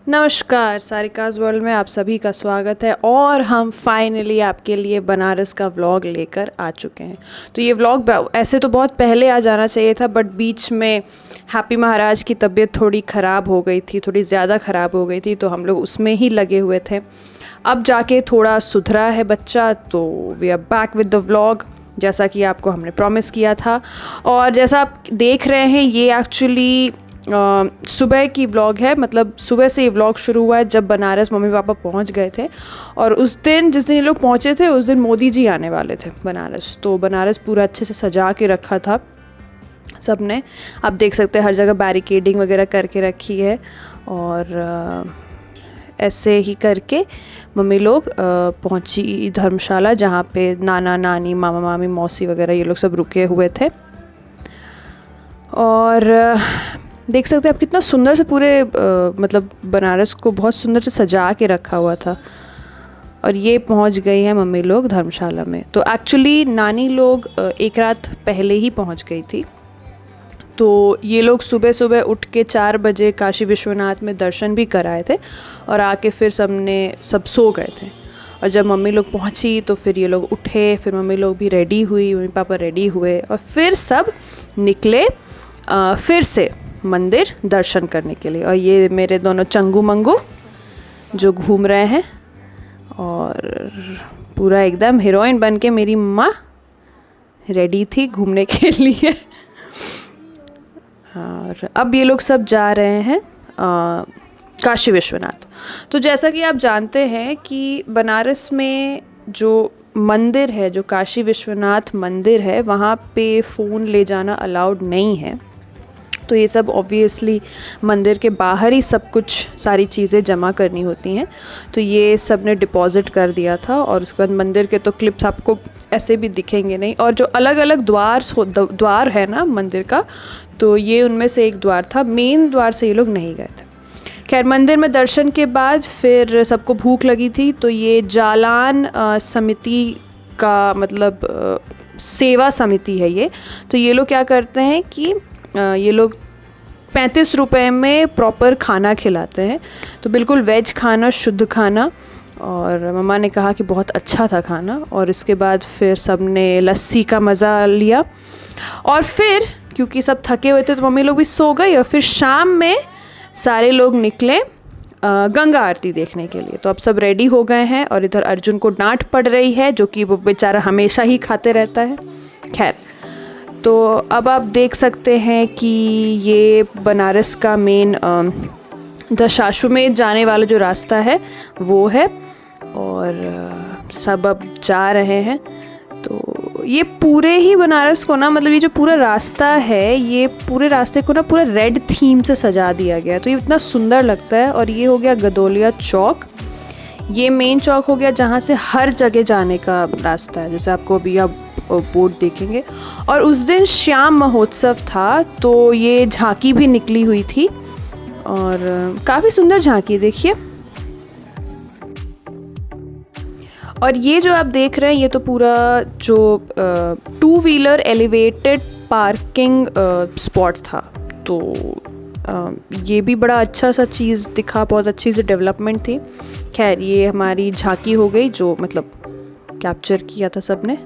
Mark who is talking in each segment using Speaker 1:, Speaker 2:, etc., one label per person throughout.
Speaker 1: नमस्कार, सारिकाज़ वर्ल्ड में आप सभी का स्वागत है और हम फाइनली आपके लिए बनारस का व्लॉग लेकर आ चुके हैं। तो ये व्लॉग ऐसे तो बहुत पहले आ जाना चाहिए था, बट बीच में हैप्पी महाराज की तबीयत थोड़ी ख़राब हो गई थी, थोड़ी ज़्यादा ख़राब हो गई थी, तो हम लोग उसमें ही लगे हुए थे। अब जाके थोड़ा सुधरा है बच्चा, तो we are back with the vlog, जैसा कि आपको हमने प्रॉमिस किया था। और जैसा आप देख रहे हैं, ये एक्चुअली सुबह की व्लॉग है। मतलब सुबह से ये व्लॉग शुरू हुआ है जब बनारस मम्मी पापा पहुंच गए थे। और उस दिन जिस दिन ये लोग पहुंचे थे, उस दिन मोदी जी आने वाले थे बनारस। तो बनारस पूरा अच्छे से सजा के रखा था सब ने। आप देख सकते हैं हर जगह बैरिकेडिंग वगैरह करके रखी है। और ऐसे ही करके मम्मी लोग पहुंची धर्मशाला, जहाँ पे नाना नानी मामा मामी मौसी वगैरह ये लोग सब रुके हुए थे। और देख सकते हैं आप कितना सुंदर से पूरे मतलब बनारस को बहुत सुंदर से सजा के रखा हुआ था। और ये पहुंच गई हैं मम्मी लोग धर्मशाला में। तो एक्चुअली नानी लोग एक रात पहले ही पहुंच गई थी। तो ये लोग सुबह सुबह उठ के 4 बजे काशी विश्वनाथ में दर्शन भी कराए थे और आके फिर सब सो गए थे। और जब मम्मी लोग पहुंची तो फिर ये लोग उठे, फिर मम्मी लोग भी रेडी हुई, मम्मी पापा रेडी हुए और फिर सब निकले फिर से मंदिर दर्शन करने के लिए। और ये मेरे दोनों चंगू मंगू जो घूम रहे हैं, और पूरा एकदम हीरोइन बन के मेरी मम्मा रेडी थी घूमने के लिए। और अब ये लोग सब जा रहे हैं काशी विश्वनाथ। तो जैसा कि आप जानते हैं कि बनारस में जो मंदिर है, जो काशी विश्वनाथ मंदिर है, वहाँ पे फ़ोन ले जाना अलाउड नहीं है। तो ये सब ऑब्वियसली मंदिर के बाहर ही सब कुछ सारी चीज़ें जमा करनी होती हैं। तो ये सब ने डिपॉज़िट कर दिया था। और उसके बाद मंदिर के तो क्लिप्स आपको ऐसे भी दिखेंगे नहीं। और जो अलग अलग द्वार है ना मंदिर का, तो ये उनमें से एक द्वार था। मेन द्वार से ये लोग नहीं गए थे। खैर, मंदिर में दर्शन के बाद फिर सबको भूख लगी थी, तो ये जालान समिति का मतलब सेवा समिति है ये। तो ये लोग क्या करते हैं कि ये लोग 35 रुपए में प्रॉपर खाना खिलाते हैं। तो बिल्कुल वेज खाना, शुद्ध खाना। और मम्मा ने कहा कि बहुत अच्छा था खाना। और इसके बाद फिर सब ने लस्सी का मज़ा लिया। और फिर क्योंकि सब थके हुए थे तो मम्मी लोग भी सो गई। और फिर शाम में सारे लोग निकले गंगा आरती देखने के लिए। तो अब सब रेडी हो गए हैं। और इधर अर्जुन को डांट पड़ रही है, जो कि वो बेचारा हमेशा ही खाते रहता है। खैर, तो अब आप देख सकते हैं कि ये बनारस का मेन दशाश्वमेध जाने वाला जो रास्ता है वो है। और सब अब जा रहे हैं। तो ये पूरे ही बनारस को ना, मतलब ये जो पूरा रास्ता है, ये पूरे रास्ते को ना पूरा रेड थीम से सजा दिया गया है। तो ये इतना सुंदर लगता है। और ये हो गया गदोलिया चौक। ये मेन चौक हो गया जहाँ से हर जगह जाने का रास्ता है, जैसे आपको अभी आप बोर्ड देखेंगे। और उस दिन श्याम महोत्सव था, तो ये झांकी भी निकली हुई थी। और काफ़ी सुंदर झांकी, देखिए। और ये जो आप देख रहे हैं, ये तो पूरा जो 2 व्हीलर एलिवेटेड पार्किंग स्पॉट था। तो ये भी बड़ा अच्छा सा चीज़ दिखा, बहुत अच्छी सी डेवलपमेंट थी। खैर, ये हमारी झांकी हो गई जो मतलब कैप्चर किया था सबने।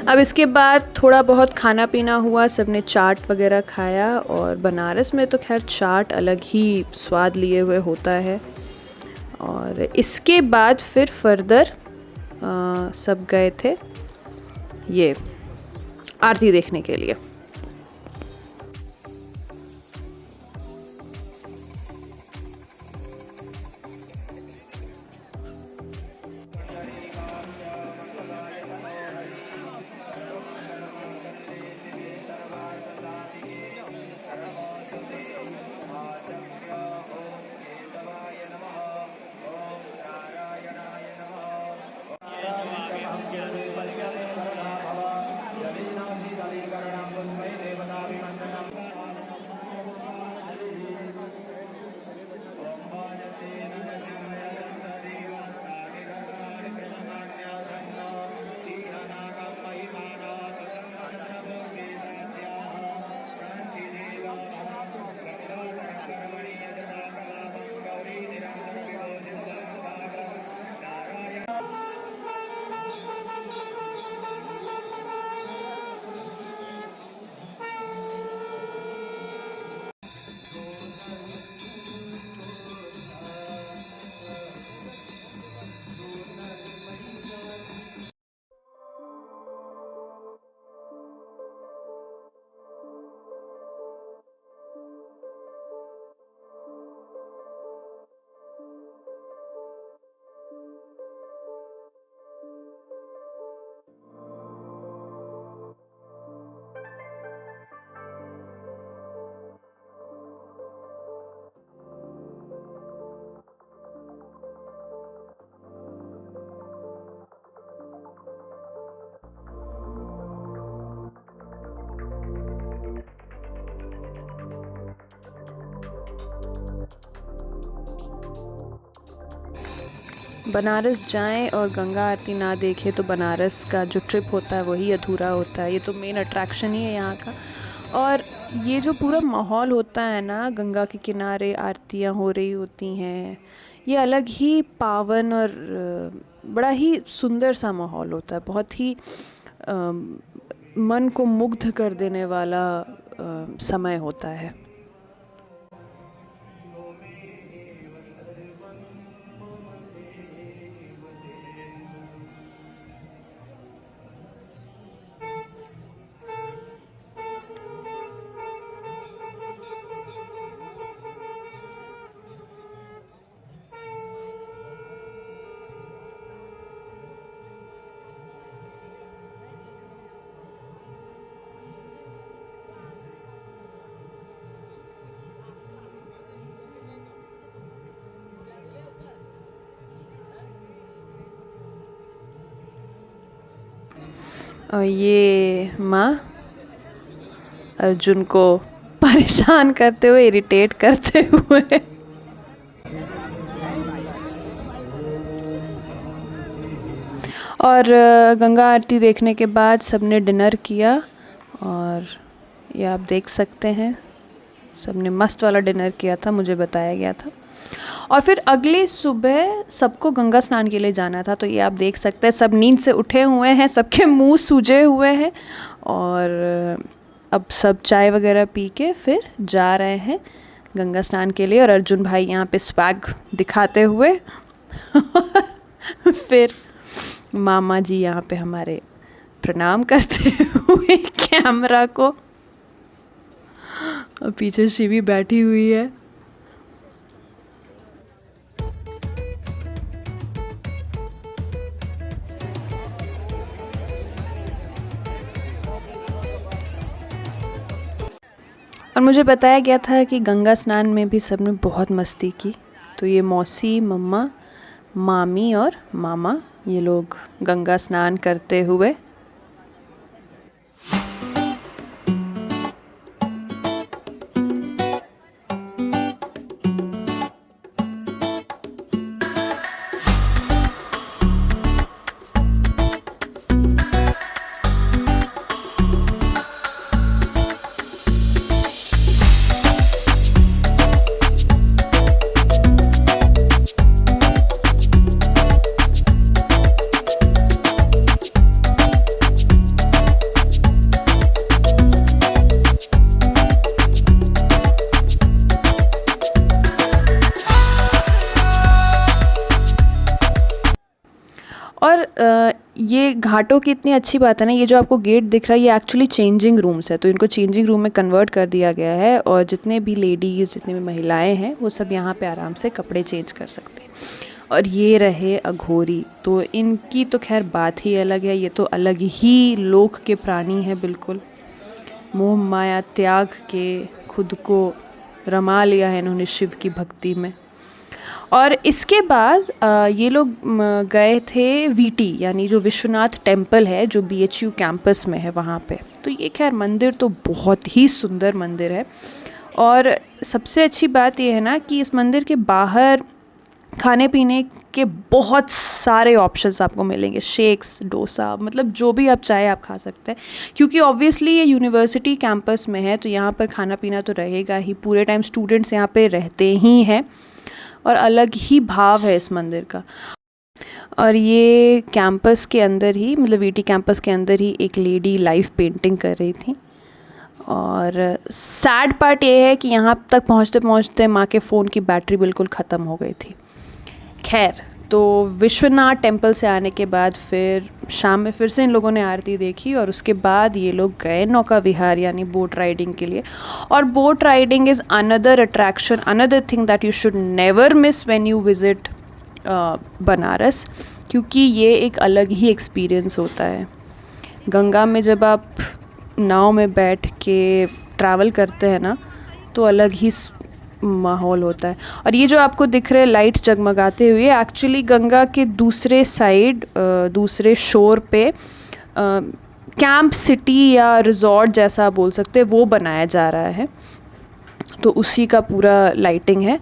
Speaker 1: अब इसके बाद थोड़ा बहुत खाना पीना हुआ, सबने चाट वगैरह खाया। और बनारस में तो खैर चाट अलग ही स्वाद लिए हुए होता है। और इसके बाद फिर फर्दर सब गए थे ये आरती देखने के लिए। बनारस जाएं और गंगा आरती ना देखें तो बनारस का जो ट्रिप होता है वही अधूरा होता है। ये तो मेन अट्रैक्शन ही है यहाँ का। और ये जो पूरा माहौल होता है ना, गंगा के किनारे आरतियाँ हो रही होती हैं, ये अलग ही पावन और बड़ा ही सुंदर सा माहौल होता है। बहुत ही मन को मुग्ध कर देने वाला समय होता है। और ये माँ अर्जुन को परेशान करते हुए, इरिटेट करते हुए। और गंगा आरती देखने के बाद सबने डिनर किया और ये आप देख सकते हैं सबने मस्त वाला डिनर किया था, मुझे बताया गया था। और फिर अगली सुबह सबको गंगा स्नान के लिए जाना था, तो ये आप देख सकते हैं सब नींद से उठे हुए हैं, सबके मुंह सूजे हुए हैं और अब सब चाय वगैरह पी के फिर जा रहे हैं गंगा स्नान के लिए। और अर्जुन भाई यहाँ पे स्वैग दिखाते हुए फिर मामा जी यहाँ पे हमारे प्रणाम करते हुए कैमरा को, और पीछे शिवी बैठी हुई है। और मुझे बताया गया था कि गंगा स्नान में भी सबने बहुत मस्ती की। तो ये मौसी, मम्मा, मामी और मामा, ये लोग गंगा स्नान करते हुए और ये घाटों की इतनी अच्छी बात है ना, ये जो आपको गेट दिख रहा है ये एक्चुअली चेंजिंग रूम्स है, तो इनको चेंजिंग रूम में कन्वर्ट कर दिया गया है और जितने भी लेडीज़, जितने भी महिलाएं हैं वो सब यहाँ पे आराम से कपड़े चेंज कर सकते हैं। और ये रहे अघोरी, तो इनकी तो खैर बात ही अलग है, ये तो अलग ही लोक के प्राणी हैं बिल्कुल। मोह माया त्याग के खुद को रमा लिया है इन्होंने शिव की भक्ति में। और इसके बाद ये लोग गए थे वीटी, यानी जो विश्वनाथ टेम्पल है जो BHU कैंपस में है वहाँ पे। तो ये खैर मंदिर तो बहुत ही सुंदर मंदिर है। और सबसे अच्छी बात ये है ना कि इस मंदिर के बाहर खाने पीने के बहुत सारे ऑप्शंस आपको मिलेंगे, शेक्स, डोसा, मतलब जो भी आप चाहे आप खा सकते हैं। क्योंकि ऑब्वियसली ये यूनिवर्सिटी कैंपस में है तो यहाँ पर खाना पीना तो रहेगा ही, पूरे टाइम स्टूडेंट्स यहाँ पे रहते ही हैं और अलग ही भाव है इस मंदिर का। और ये कैंपस के अंदर ही, मतलब वीटी कैंपस के अंदर ही एक लेडी लाइव पेंटिंग कर रही थी। और सैड पार्ट ये है कि यहाँ तक पहुँचते पहुँचते माँ के फ़ोन की बैटरी बिल्कुल ख़त्म हो गई थी। खैर, तो विश्वनाथ टेम्पल से आने के बाद फिर शाम में फिर से इन लोगों ने आरती देखी और उसके बाद ये लोग गए नौका विहार यानी बोट राइडिंग के लिए। और boat riding is another attraction, another thing that you should never miss when you visit Banaras, क्योंकि ये एक अलग ही एक्सपीरियंस होता है। गंगा में जब आप नाव में बैठ के ट्रैवल करते हैं ना तो अलग ही माहौल होता है। और ये जो आपको दिख रहे लाइट जगमगाते हुए, एक्चुअली गंगा के दूसरे साइड, दूसरे शोर पे कैंप सिटी या रिजॉर्ट जैसा बोल सकते हैं वो बनाया जा रहा है, तो उसी का पूरा लाइटिंग है।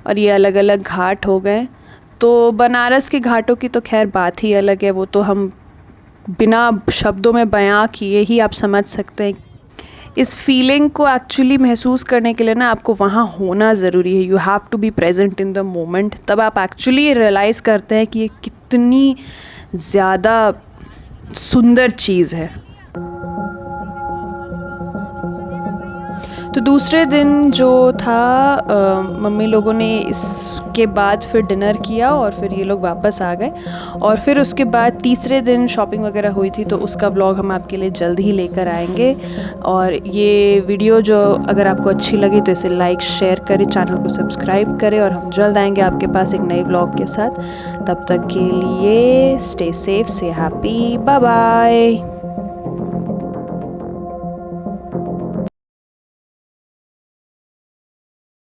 Speaker 1: और ये अलग अलग घाट हो गए, तो बनारस के घाटों की तो खैर बात ही अलग है, वो तो हम बिना शब्दों में बयां किए ही आप समझ सकते हैं। इस फीलिंग को एक्चुअली महसूस करने के लिए ना आपको वहाँ होना ज़रूरी है। You have to be present in the moment, तब आप एक्चुअली रियलाइज़ करते हैं कि ये कितनी ज़्यादा सुंदर चीज़ है। तो दूसरे दिन जो था मम्मी लोगों ने इसके बाद फिर डिनर किया और फिर ये लोग वापस आ गए। और फिर उसके बाद तीसरे दिन शॉपिंग वगैरह हुई थी, तो उसका व्लॉग हम आपके लिए जल्द ही लेकर आएंगे। और ये वीडियो जो अगर आपको अच्छी लगी तो इसे लाइक शेयर करें, चैनल को सब्सक्राइब करें, और हम जल्द आएंगे आपके पास एक नए व्लॉग के साथ। तब तक के लिए stay safe, stay happy, bye bye.